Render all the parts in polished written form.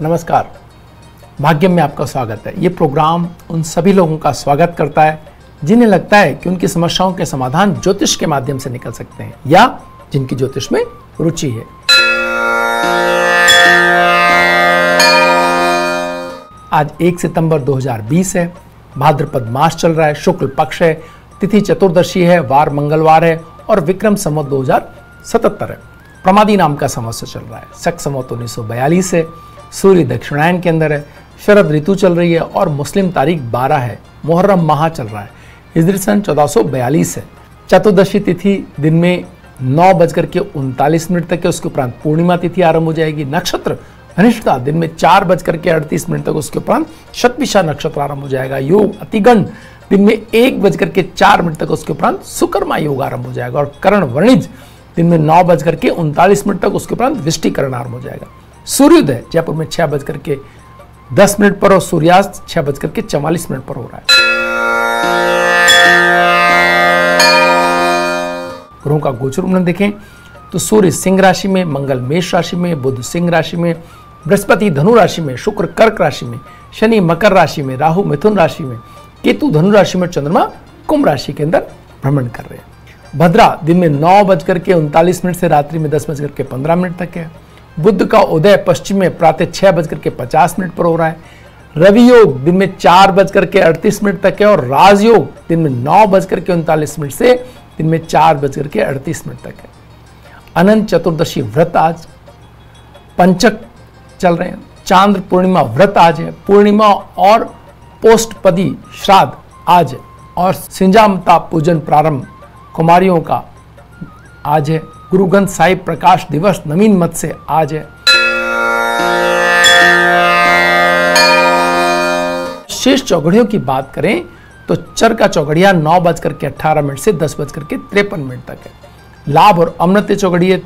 नमस्कार, भाग्यम में आपका स्वागत है। ये प्रोग्राम उन सभी लोगों का स्वागत करता है जिन्हें लगता है कि उनकी समस्याओं के समाधान ज्योतिष के माध्यम से निकल सकते हैं या जिनकी ज्योतिष में रुचि है। आज 1 सितंबर 2020 है, भाद्रपद मास चल रहा है, शुक्ल पक्ष है, तिथि चतुर्दशी है, वार मंगलवार है और विक्रम संवत 2077 है। प्रमादी नाम का संवत्सर चल रहा है। शक संवत 1942 है, सूर्य दक्षिणायन के अंदर है, शरद ऋतु चल रही है और मुस्लिम तारीख 12 है, मुहर्रम माह चल रहा है, हिजरी सन 1442 है। चतुर्दशी तिथि दिन में 9:39 तक है, उसके उपरांत पूर्णिमा तिथि आरंभ हो जाएगी। नक्षत्र अनिष्टा दिन में 4:38 तक, उसके उपरांत शतभिषा नक्षत्र आरंभ हो जाएगा। योग अतिगण दिन में 1:04 तक, उसके उपरांत सुकर्मा योग आरंभ हो जाएगा। और करण वर्णिज दिन में 9:39 तक, उसके उपरांत विष्टिकरण आरंभ हो जाएगा। सूर्योदय जयपुर में 6:10 पर और सूर्यास्त 6:44 पर हो रहा है। ग्रहों का गोचर उन्हें देखें तो सूर्य सिंह राशि में, मंगल मेष राशि में, बुध सिंह राशि में, बृहस्पति धनु राशि में, शुक्र कर्क राशि में, शनि मकर राशि में, राहु मिथुन राशि में, केतु धनु राशि में, चंद्रमा कुंभ राशि के अंदर भ्रमण कर रहे हैं। भद्रा दिन में 9:39 से रात्रि में 10:15 तक है। बुध का उदय पश्चिम में प्रातः 6:50 पर हो रहा है। रवि योग दिन में 4:38 तक है और राजयोग दिन में 9:39 से दिन में 4:38 तक है। अनंत चतुर्दशी व्रत आज, पंचक चल रहे हैं, चांद्र पूर्णिमा व्रत आज है, पूर्णिमा और पोष्टपदी श्राद्ध आज है और सिंजामता पूजन प्रारंभ कुमारियों का आज है। गुरु ग्रंथ साहिब प्रकाश दिवस नवीन मत से आज है। शेष चौघड़ियों की बात करें तो चर का चौघड़िया 9:18 से 10:53 तक है। लाभ और अमृत चौघड़िया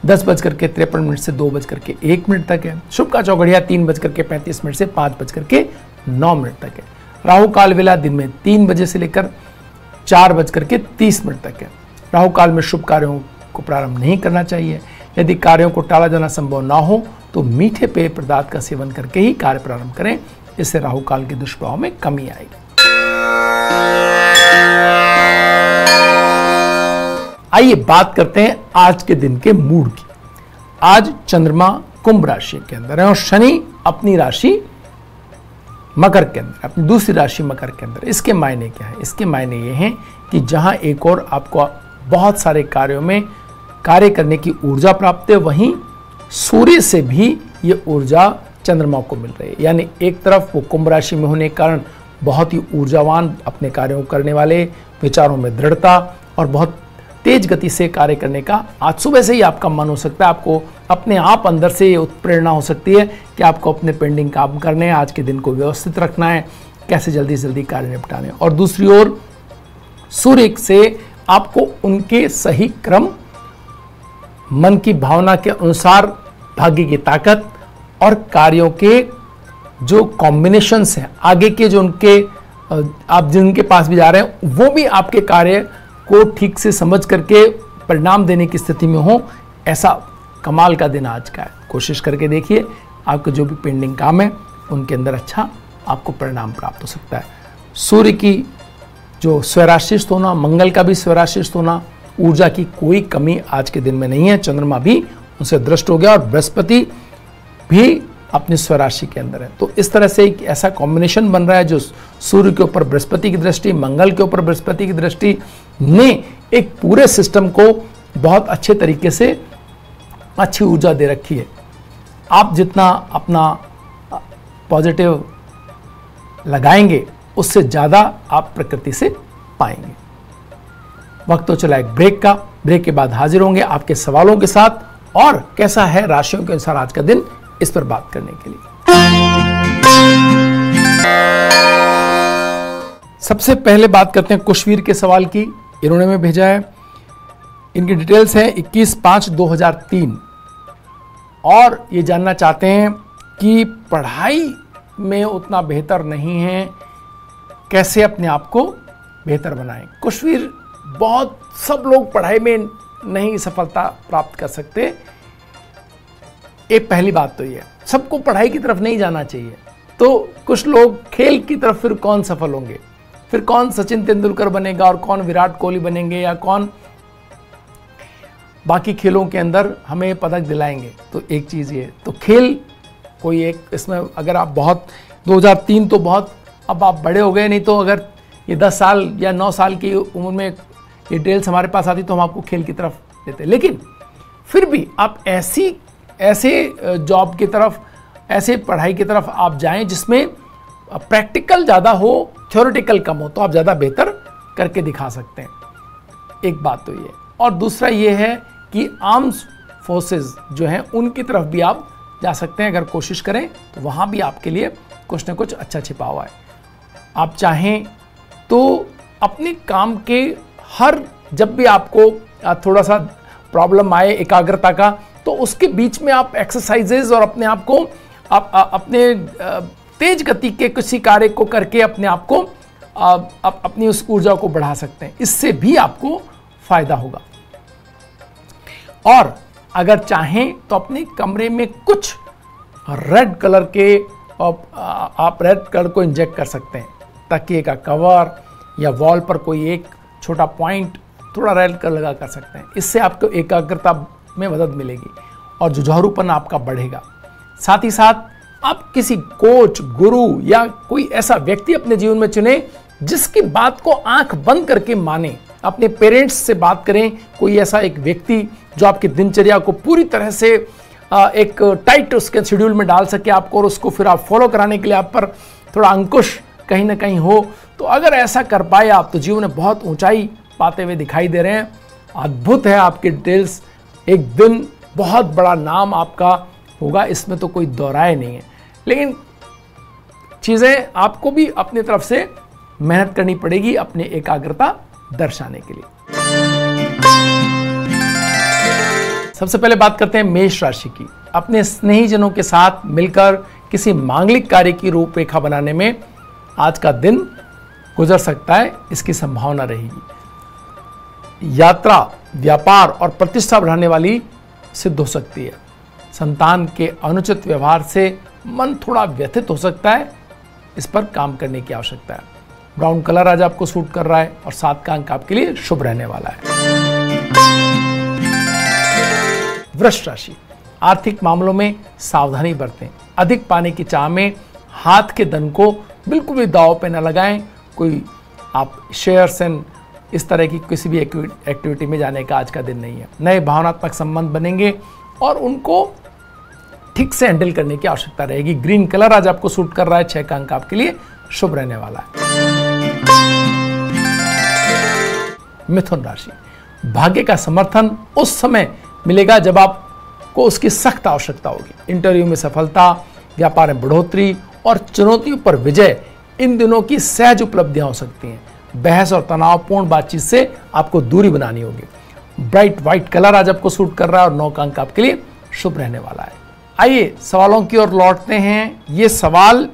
10:53 से 2:01 तक है। शुभ का चौघड़िया 3:35 से 5:09 तक है। राहु काल वेला दिन में 3 बजे से लेकर 4:30 तक है। राहु काल में शुभ कार्यों को प्रारंभ नहीं करना चाहिए। यदि कार्यों को टाला जाना संभव ना हो तो मीठे पेय पदार्थ का सेवन करके ही कार्य प्रारंभ करें, इससे राहु काल के दुष्प्रभाव में कमी आएगी। आइए बात करते हैं आज के दिन के मूड की। आज चंद्रमा कुंभ राशि के अंदर है और शनि अपनी राशि मकर के अंदर, अपनी दूसरी राशि मकर के अंदर। इसके मायने क्या है? इसके मायने ये हैं कि जहां एक और आपको बहुत सारे कार्यों में कार्य करने की ऊर्जा प्राप्त है, वहीं सूर्य से भी ये ऊर्जा चंद्रमा को मिल रही है। यानी एक तरफ वो कुंभ राशि में होने के कारण बहुत ही ऊर्जावान, अपने कार्यों को करने वाले, विचारों में दृढ़ता और बहुत तेज गति से कार्य करने का आज सुबह से ही आपका मन हो सकता है। आपको अपने आप अंदर से उत्प्रेरणा हो सकती है कि आपको अपने पेंडिंग काम करने हैं, आज के दिन को व्यवस्थित रखना है, कैसे जल्दी से जल्दी कार्य निपटाने। और दूसरी ओर सूर्य से आपको उनके सही क्रम, मन की भावना के अनुसार भाग्य की ताकत और कार्यों के जो कॉम्बिनेशंस हैं, आगे के जो उनके आप जिनके पास भी जा रहे हैं वो भी आपके कार्य को ठीक से समझ करके परिणाम देने की स्थिति में हो, ऐसा कमाल का दिन आज का है। कोशिश करके देखिए, आपके जो भी पेंडिंग काम है उनके अंदर अच्छा आपको परिणाम प्राप्त हो सकता है। सूर्य की जो स्वराशिस्थ होना, मंगल का भी स्वराशिस्थ होना, ऊर्जा की कोई कमी आज के दिन में नहीं है। चंद्रमा भी उनसे दृष्ट हो गया और बृहस्पति भी अपनी स्वराशि के अंदर है। तो इस तरह से एक ऐसा कॉम्बिनेशन बन रहा है जो सूर्य के ऊपर बृहस्पति की दृष्टि, मंगल के ऊपर बृहस्पति की दृष्टि ने एक पूरे सिस्टम को बहुत अच्छे तरीके से अच्छी ऊर्जा दे रखी है। आप जितना अपना पॉजिटिव लगाएंगे उससे ज़्यादा आप प्रकृति से पाएंगे। वक्त तो चला एक ब्रेक का। ब्रेक के बाद हाजिर होंगे आपके सवालों के साथ और कैसा है राशियों के अनुसार आज का दिन, इस पर बात करने के लिए। सबसे पहले बात करते हैं कुशवीर के सवाल की। इन्होंने में भेजा है, इनकी डिटेल्स है 21/5/2003 और ये जानना चाहते हैं कि पढ़ाई में उतना बेहतर नहीं है, कैसे अपने आप को बेहतर बनाएं। कुशवीर, बहुत सब लोग पढ़ाई में नहीं सफलता प्राप्त कर सकते, ये पहली बात तो ये है। सबको पढ़ाई की तरफ नहीं जाना चाहिए। तो कुछ लोग खेल की तरफ फिर कौन सफल होंगे, फिर कौन सचिन तेंदुलकर बनेगा और कौन विराट कोहली बनेंगे या कौन बाकी खेलों के अंदर हमें पदक दिलाएंगे। तो एक चीज़ ये, तो खेल कोई एक, इसमें अगर आप बहुत 2003 तो बहुत, अब आप बड़े हो गए, नहीं तो अगर ये 10 साल या 9 साल की उम्र में ये डिटेल्स हमारे पास आती तो हम आपको खेल की तरफ देते। लेकिन फिर भी आप ऐसे जॉब की तरफ, ऐसे पढ़ाई की तरफ आप जाएं जिसमें प्रैक्टिकल ज़्यादा हो, थ्योरेटिकल कम हो, तो आप ज़्यादा बेहतर करके दिखा सकते हैं। एक बात तो ये, और दूसरा ये है कि आर्म्स फोर्सेस जो हैं उनकी तरफ भी आप जा सकते हैं। अगर कोशिश करें तो वहाँ भी आपके लिए कुछ न कुछ अच्छा छिपा हुआ है। आप चाहें तो अपने काम के जब भी आपको थोड़ा सा प्रॉब्लम आए एकाग्रता का, तो उसके बीच में आप एक्सरसाइजेज और अपने आप को अपने तेज गति के किसी कार्य को करके अपने आप को अपनी उस ऊर्जा को बढ़ा सकते हैं। इससे भी आपको फायदा होगा। और अगर चाहें तो अपने कमरे में कुछ रेड कलर के आप रेड कलर को इंजेक्ट कर सकते हैं। तकिए का कवर या वॉल पर कोई एक छोटा पॉइंट थोड़ा रेड कलर लगा कर सकते हैं। इससे आपको एकाग्रता में मदद मिलेगी और जुझारूपन आपका बढ़ेगा। साथ ही साथ आप किसी कोच, गुरु या कोई ऐसा व्यक्ति अपने जीवन में चुने जिसकी बात को आंख बंद करके माने। अपने पेरेंट्स से बात करें, कोई ऐसा एक व्यक्ति जो आपकी दिनचर्या को पूरी तरह से एक टाइट उसके शेड्यूल में डाल सके आपको, और उसको फिर आप फॉलो कराने के लिए आप पर थोड़ा अंकुश कहीं ना कहीं हो। तो अगर ऐसा कर पाए आप, तो जीवन में बहुत ऊंचाई पाते हुए दिखाई दे रहे हैं। अद्भुत है आपकी डिटेल्स, एक दिन बहुत बड़ा नाम आपका होगा, इसमें तो कोई दोहराए नहीं है। लेकिन चीज़ें आपको भी अपनी तरफ से मेहनत करनी पड़ेगी अपने एकाग्रता दर्शाने के लिए। सबसे पहले बात करते हैं मेष राशि की। अपने स्नेहीजनों के साथ मिलकर किसी मांगलिक कार्य की रूपरेखा बनाने में आज का दिन गुजर सकता है, इसकी संभावना रहेगी। यात्रा, व्यापार और प्रतिष्ठा बढ़ाने वाली सिद्ध हो सकती है। संतान के अनुचित व्यवहार से मन थोड़ा व्यथित हो सकता है, इस पर काम करने की आवश्यकता है। ब्राउन कलर आज आपको सूट कर रहा है और 7 का अंक आपके लिए शुभ रहने वाला है। वृष राशि, आर्थिक मामलों में सावधानी बरतें। अधिक पाने की चाह में हाथ के धन को बिल्कुल भी दांव पे न लगाएं। कोई आप शेयर्स एंड इस तरह की किसी भी एक्टिविटी में जाने का आज का दिन नहीं है। नए भावनात्मक संबंध बनेंगे और उनको ठीक से हैंडल करने की आवश्यकता रहेगी। ग्रीन कलर आज आपको सूट कर रहा है, 6 का अंक आपके लिए शुभ रहने वाला है। मिथुन राशि, भाग्य का समर्थन उस समय मिलेगा जब आपको उसकी सख्त आवश्यकता होगी। इंटरव्यू में सफलता, व्यापार में बढ़ोतरी और चुनौतियों पर विजय इन दिनों की सहज उपलब्धियां हो सकती हैं। बहस और तनावपूर्ण बातचीत से आपको दूरी बनानी होगी। ब्राइट व्हाइट कलर आज आपको सूट कर रहा है और 9 का अंक आपके लिए शुभ रहने वाला है। आइए सवालों की ओर लौटते हैं। ये सवाल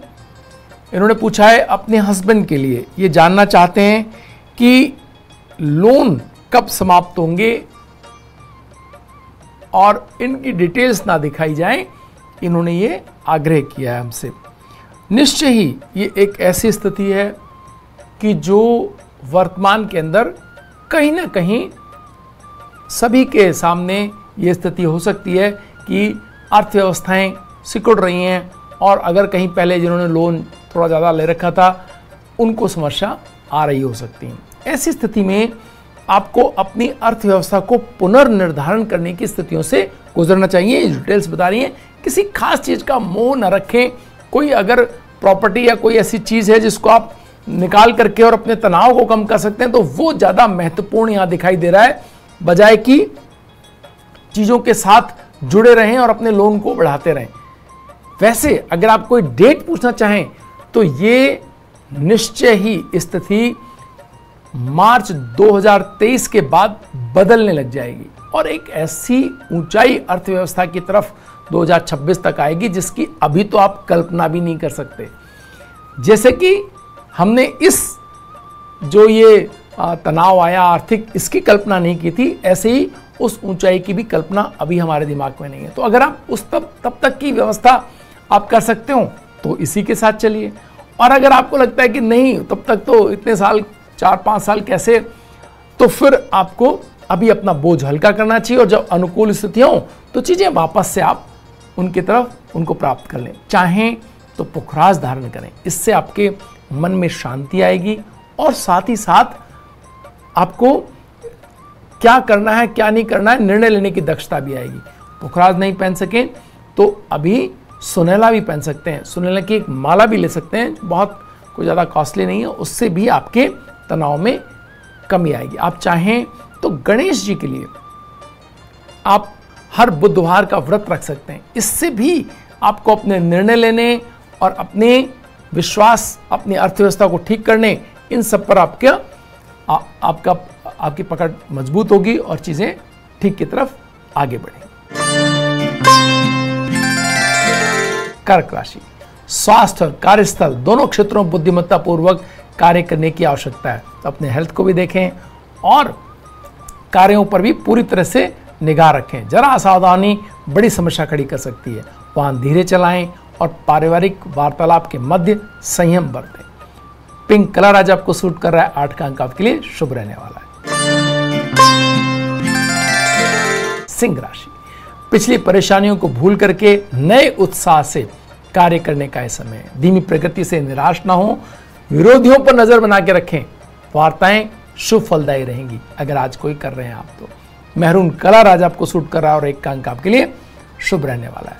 इन्होंने पूछा है अपने हस्बैंड के लिए। ये जानना चाहते हैं कि लोन कब समाप्त होंगे और इनकी डिटेल्स ना दिखाई जाएं, इन्होंने ये आग्रह किया है हमसे। निश्चय ही ये एक ऐसी स्थिति है कि जो वर्तमान के अंदर कहीं ना कहीं सभी के सामने ये स्थिति हो सकती है कि अर्थव्यवस्थाएं सिकुड़ रही हैं और अगर कहीं पहले जिन्होंने लोन थोड़ा ज़्यादा ले रखा था उनको समस्या आ रही हो सकती है। ऐसी स्थिति में आपको अपनी अर्थव्यवस्था को पुनर्निर्धारण करने की स्थितियों से गुजरना चाहिए। डिटेल्स बता रही हैं, किसी खास चीज़ का मोह न रखें। कोई अगर प्रॉपर्टी या कोई ऐसी चीज़ है जिसको आप निकाल करके और अपने तनाव को कम कर सकते हैं तो वो ज़्यादा महत्वपूर्ण यहाँ दिखाई दे रहा है, बजाय कि चीज़ों के साथ जुड़े रहें और अपने लोन को बढ़ाते रहें। वैसे अगर आप कोई डेट पूछना चाहें तो ये निश्चय ही स्थिति मार्च 2023 के बाद बदलने लग जाएगी और एक ऐसी ऊंचाई अर्थव्यवस्था की तरफ 2026 तक आएगी जिसकी अभी तो आप कल्पना भी नहीं कर सकते। जैसे कि हमने इस जो ये तनाव आया आर्थिक, इसकी कल्पना नहीं की थी, ऐसे ही उस ऊंचाई की भी कल्पना अभी हमारे दिमाग में नहीं है। तो अगर आप उस तब तक की व्यवस्था आप कर सकते हो तो इसी के साथ चलिए। और अगर आपको लगता है कि नहीं तब तक तो इतने साल 4-5 साल कैसे, तो फिर आपको अभी अपना बोझ हल्का करना चाहिए और जब अनुकूल स्थितियां हो तो चीजें वापस से आप उनकी तरफ उनको प्राप्त कर लें। चाहें तो पुखराज धारण करें, इससे आपके मन में शांति आएगी और साथ ही साथ आपको क्या करना है क्या नहीं करना है निर्णय लेने की दक्षता भी आएगी। पुखराज नहीं पहन सकें तो अभी सुनहला भी पहन सकते हैं, सुनहला की एक माला भी ले सकते हैं, बहुत कोई ज़्यादा कॉस्टली नहीं है, उससे भी आपके तनाव में कमी आएगी। आप चाहें तो गणेश जी के लिए आप हर बुधवार का व्रत रख सकते हैं, इससे भी आपको अपने निर्णय लेने और अपने विश्वास, अपनी अर्थव्यवस्था को ठीक करने, इन सब पर आपकी पकड़ मजबूत होगी और चीजें ठीक की तरफ आगे बढ़ेंगी। कर्क राशि, स्वास्थ्य और कार्यस्थल दोनों क्षेत्रों में बुद्धिमत्ता पूर्वक कार्य करने की आवश्यकता है। तो अपने हेल्थ को भी देखें और कार्यों पर भी पूरी तरह से निगाह रखें। जरा असावधानी बड़ी समस्या खड़ी कर सकती है। वाहन धीरे चलाएं और पारिवारिक वार्तालाप के मध्य संयम बरतें। पिंक कलर आज आपको सूट कर रहा है, 8 का अंक आपके लिए शुभ रहने वाला है। सिंह राशि, पिछली परेशानियों को भूल करके नए उत्साह से कार्य करने का समय है। धीमी प्रगति से निराश ना हो, विरोधियों पर नजर बना के रखें। वार्ताएं शुभ फलदायी रहेंगी अगर आज कोई कर रहे हैं आप तो। मैरून कलर आज आपको सूट कर रहा है और 1 का अंक आपके लिए शुभ रहने वाला है।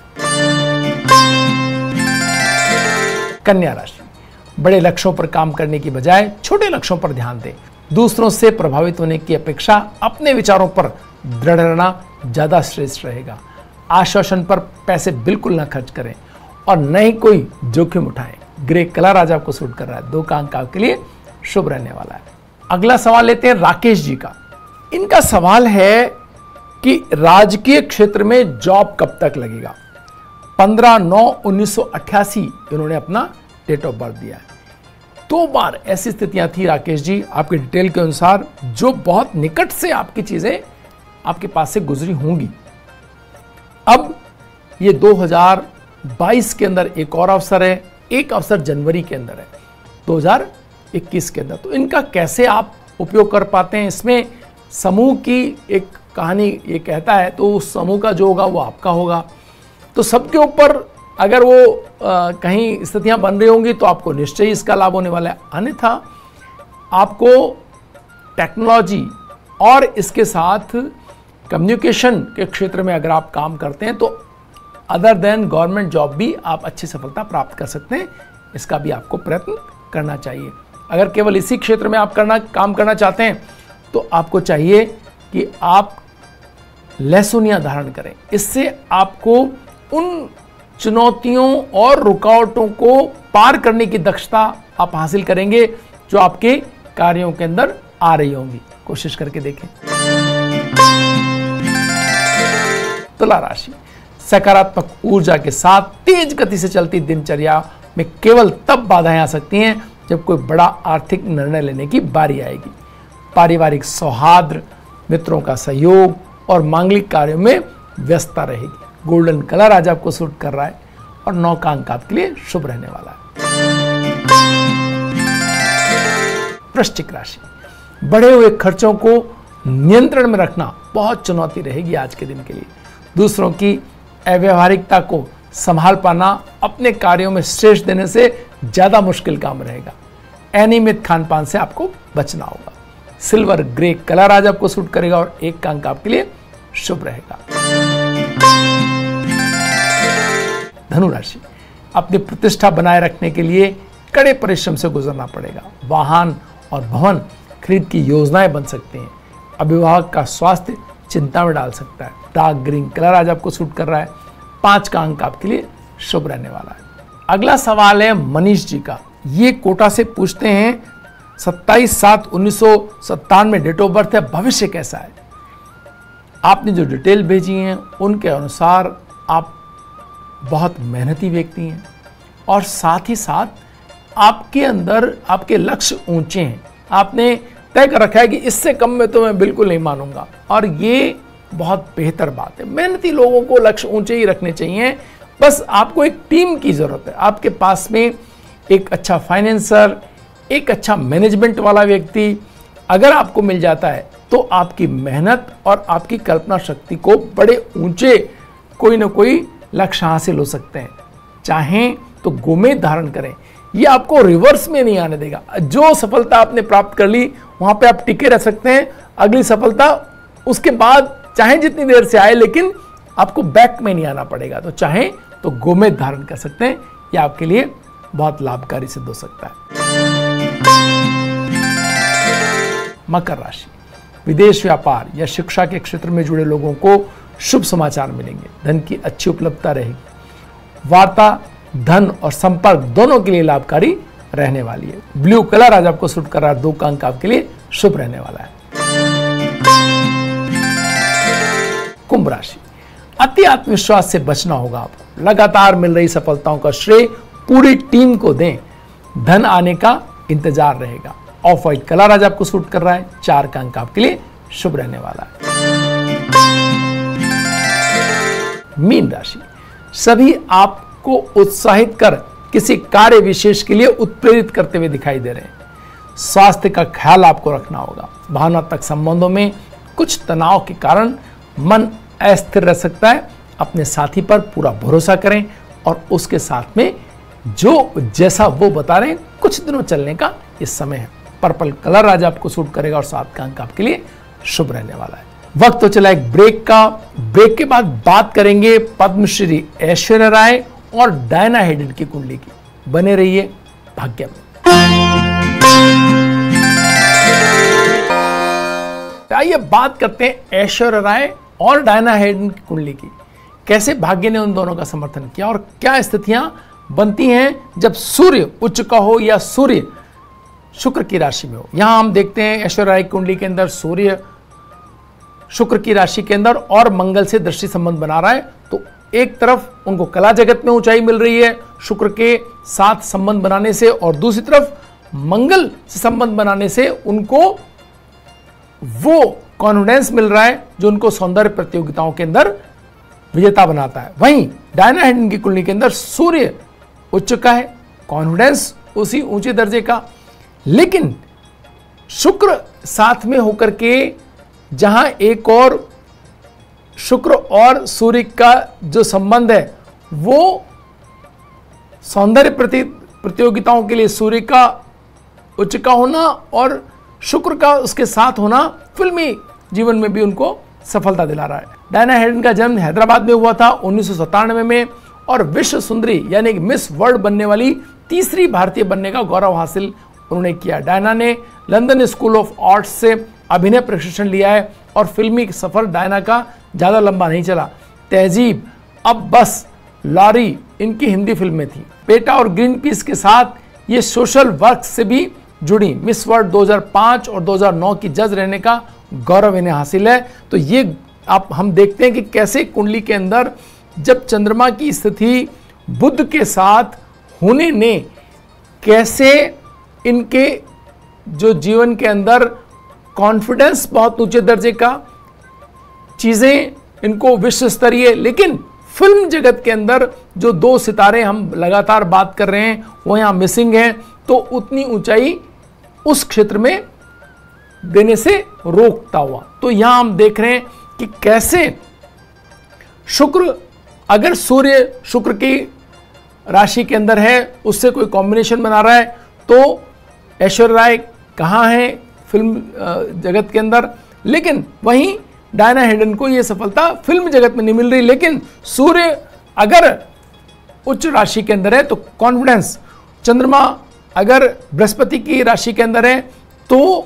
कन्या राशि, बड़े लक्ष्यों पर काम करने की बजाय छोटे लक्ष्यों पर ध्यान दें। दूसरों से प्रभावित होने की अपेक्षा अपने विचारों पर दृढ़ रहना ज्यादा श्रेष्ठ रहेगा। आश्वासन पर पैसे बिल्कुल ना खर्च करें और न ही कोई जोखिम उठाएं। ग्रे कलर आज आपको सूट कर रहा है, 2 का अंक आपके लिए शुभ रहने वाला है। अगला सवाल लेते हैं राकेश जी का। इनका सवाल है कि राजकीय क्षेत्र में जॉब कब तक लगेगा। 15/9/1988 इन्होंने अपना डेट ऑफ बर्थ दिया है। 2 बार ऐसी स्थितियां थी राकेश जी आपके डिटेल के अनुसार जो बहुत निकट से आपकी चीजें आपके पास से गुजरी होंगी। अब ये 2022 के अंदर एक और अवसर है, एक अवसर जनवरी के अंदर है 2021 के अंदर। तो इनका कैसे आप उपयोग कर पाते हैं, इसमें समूह की एक कहानी ये कहता है, तो उस समूह का जो होगा वो आपका होगा। तो सबके ऊपर अगर वो कहीं स्थितियां बन रही होंगी तो आपको निश्चय ही इसका लाभ होने वाला है। अन्यथा आपको टेक्नोलॉजी और इसके साथ कम्युनिकेशन के क्षेत्र में अगर आप काम करते हैं तो अदर देन गवर्नमेंट जॉब भी आप अच्छी सफलता प्राप्त कर सकते हैं। इसका भी आपको प्रयत्न करना चाहिए। अगर केवल इसी क्षेत्र में आप काम करना चाहते हैं तो आपको चाहिए कि आप लहसुनिया धारण करें। इससे आपको उन चुनौतियों और रुकावटों को पार करने की दक्षता आप हासिल करेंगे जो आपके कार्यों के अंदर आ रही होंगी। कोशिश करके देखें। तुला राशि, सकारात्मक ऊर्जा के साथ तेज गति से चलती दिनचर्या में केवल तब बाधाएं आ सकती हैं जब कोई बड़ा आर्थिक निर्णय लेने की बारी आएगी। पारिवारिक सौहार्द, मित्रों का सहयोग और मांगलिक कार्यों में व्यस्तता रहेगी। गोल्डन कलर आज आपको सूट कर रहा है और 9 का अंक आपके लिए शुभ रहने वाला है। वृश्चिक राशि, बढ़े हुए खर्चों को नियंत्रण में रखना बहुत चुनौती रहेगी आज के दिन के लिए। दूसरों की अव्यावहारिकता को संभाल पाना अपने कार्यों में श्रेष्ठ देने से ज्यादा मुश्किल काम रहेगा। अनियमित खान पान से आपको बचना होगा। सिल्वर ग्रे कलर आज आपको सूट करेगा और 1 का अंक आपके लिए शुभ रहेगा। धनु राशि, अपनी प्रतिष्ठा बनाए रखने के लिए कड़े परिश्रम से गुजरना पड़ेगा। वाहन और भवन खरीद की योजनाएं बन सकती हैं। अभिभावक का स्वास्थ्य चिंता में डाल सकता है। डार्क ग्रीन कलर आज आपको सूट कर रहा है। 5 का अंक आपके लिए शुभ रहने वाला है। अगला सवाल है मनीष जी का। ये कोटा से पूछते हैं 27/7/1997 में डेट ऑफ बर्थ है, भविष्य कैसा है। आपने जो डिटेल भेजी हैं उनके अनुसार आप बहुत मेहनती व्यक्ति हैं और साथ ही साथ आपके अंदर आपके लक्ष्य ऊंचे हैं। आपने तय कर रखा है कि इससे कम में तो मैं बिल्कुल नहीं मानूंगा और ये बहुत बेहतर बात है। मेहनती लोगों को लक्ष्य ऊंचे ही रखने चाहिए बस आपको एक टीम की जरूरत है। आपके पास में एक अच्छा फाइनेंसर, एक अच्छा मैनेजमेंट वाला व्यक्ति अगर आपको मिल जाता है तो आपकी मेहनत और आपकी कल्पना शक्ति को बड़े ऊंचे कोई ना कोई लक्ष्य हासिल हो सकते हैं। चाहें तो गोमेद धारण करें, ये आपको रिवर्स में नहीं आने देगा। जो सफलता आपने प्राप्त कर ली वहां पे आप टिके रह सकते हैं। अगली सफलता उसके बाद चाहे जितनी देर से आए, लेकिन आपको बैक में नहीं आना पड़ेगा। तो चाहें तो गोमेद धारण कर सकते हैं, यह आपके लिए बहुत लाभकारी सिद्ध हो सकता है। मकर राशि, विदेश व्यापार या शिक्षा के क्षेत्र में जुड़े लोगों को शुभ समाचार मिलेंगे। धन की अच्छी उपलब्धता रहेगी। वार्ता, धन और संपर्क दोनों के लिए लाभकारी रहने वाली है। ब्लू कलर आज आपको सूट कर रहा है। 2 का अंक आपके लिए शुभ रहने वाला है। कुंभ राशि, अति आत्मविश्वास से बचना होगा आपको। लगातार मिल रही सफलताओं का श्रेय पूरी टीम को दें। धन आने का इंतजार रहेगा। ऑफ व्हाइट कलर आज आपको सूट कर रहा है। 4 का अंक आपके लिए शुभ रहने वाला है। मीन राशि, सभी आपको उत्साहित कर किसी कार्य विशेष के लिए उत्प्रेरित करते हुए दिखाई दे रहे हैं। स्वास्थ्य का ख्याल आपको रखना होगा। भावनात्मक संबंधों में कुछ तनाव के कारण मन अस्थिर रह सकता है। अपने साथी पर पूरा भरोसा करें और उसके साथ में जो जैसा वो बता रहे हैं कुछ दिनों चलने का इस समय है। पर्पल कलर आज आपको सूट करेगा और 7 का अंक आपके लिए शुभ रहने वाला है। वक्त तो चला एक ब्रेक का। ब्रेक के बाद बात करेंगे पद्मश्री ऐश्वर्या राय और डायना हेडन की कुंडली की। बने रहिए भाग्य में। आइए बात करते हैं ऐश्वर्या राय और डायना हेडन की कुंडली की। कैसे भाग्य ने उन दोनों का समर्थन किया और क्या स्थितियां बनती हैं जब सूर्य उच्च का हो या सूर्य शुक्र की राशि में हो। यहां हम देखते हैं ऐश्वर्या राय की कुंडली के अंदर सूर्य शुक्र की राशि के अंदर और मंगल से दृष्टि संबंध बना रहा है। तो एक तरफ उनको कला जगत में ऊंचाई मिल रही है शुक्र के साथ संबंध बनाने से, और दूसरी तरफ मंगल से संबंध बनाने से उनको वो कॉन्फिडेंस मिल रहा है जो उनको सौंदर्य प्रतियोगिताओं के अंदर विजेता बनाता है। वहीं डायना हेडन की कुंडली के अंदर सूर्य उच्च का है, कॉन्फिडेंस उसी ऊंचे दर्जे का, लेकिन शुक्र साथ में होकर के जहां एक और शुक्र और सूर्य का जो संबंध है वो सौंदर्य प्रतियोगिताओं के लिए सूर्य का उच्च का होना और शुक्र का उसके साथ होना फिल्मी जीवन में भी उनको सफलता दिला रहा है। डायना हेडन का जन्म हैदराबाद में हुआ था 1997 में और विश्व सुंदरी यानी मिस वर्ल्ड बनने वाली तीसरी भारतीय बनने का गौरव हासिल उन्होंने किया। डायना ने लंदन स्कूल ऑफ आर्ट्स से अभिनय प्रशिक्षण लिया है और फिल्मी सफर डायना का ज़्यादा लंबा नहीं चला। तहजीब, अब बस, लॉरी इनकी हिंदी फिल्में थी। बेटा और ग्रीन पीस के साथ ये सोशल वर्क से भी जुड़ी। मिस वर्ल्ड 2005 और 2009 की जज रहने का गौरव इन्हें हासिल है। तो ये हम देखते हैं कि कैसे कुंडली के अंदर जब चंद्रमा की स्थिति बुध के साथ होने ने कैसे इनके जो जीवन के अंदर कॉन्फिडेंस बहुत ऊंचे दर्जे का, चीज़ें इनको विश्व स्तरीय, लेकिन फिल्म जगत के अंदर जो 2 सितारे हम लगातार बात कर रहे हैं वो यहाँ मिसिंग हैं। तो उतनी ऊंचाई उस क्षेत्र में देने से रोकता हुआ। तो यहाँ हम देख रहे हैं कि कैसे शुक्र, अगर सूर्य शुक्र की राशि के अंदर है उससे कोई कॉम्बिनेशन बना रहा है तो ऐश्वर्या राय कहाँ है फिल्म जगत के अंदर, लेकिन वहीं डायना हेडन को यह सफलता फिल्म जगत में नहीं मिल रही। लेकिन सूर्य अगर उच्च राशि के अंदर है तो कॉन्फिडेंस, चंद्रमा अगर बृहस्पति की राशि के अंदर है तो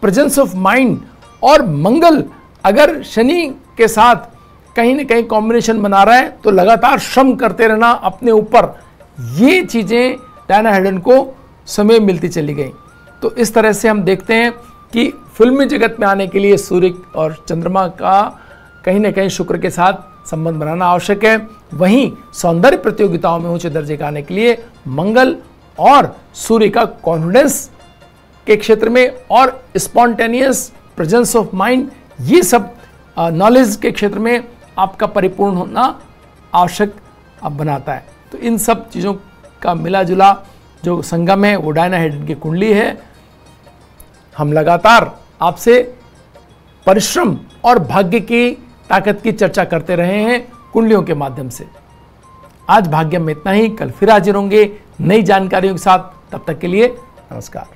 प्रेजेंस ऑफ माइंड, और मंगल अगर शनि के साथ कहीं ना कहीं कॉम्बिनेशन बना रहा है तो लगातार श्रम करते रहना अपने ऊपर, ये चीज़ें डायना हेडन को समय मिलती चली गई। तो इस तरह से हम देखते हैं कि फिल्मी जगत में आने के लिए सूर्य और चंद्रमा का कहीं ना कहीं शुक्र के साथ संबंध बनाना आवश्यक है। वहीं सौंदर्य प्रतियोगिताओं में ऊंचे दर्जे का आने के लिए मंगल और सूर्य का कॉन्फिडेंस के क्षेत्र में और स्पॉन्टेनियस प्रेजेंस ऑफ माइंड, ये सब नॉलेज के क्षेत्र में आपका परिपूर्ण होना आवश्यक अब बनाता है। तो इन सब चीज़ों का मिला जुला जो संगम है वो डायना हेडन की कुंडली है। हम लगातार आपसे परिश्रम और भाग्य की ताकत की चर्चा करते रहे हैं कुंडलियों के माध्यम से। आज भाग्य में इतना ही, कल फिर हाजिर होंगे नई जानकारियों के साथ। तब तक के लिए नमस्कार।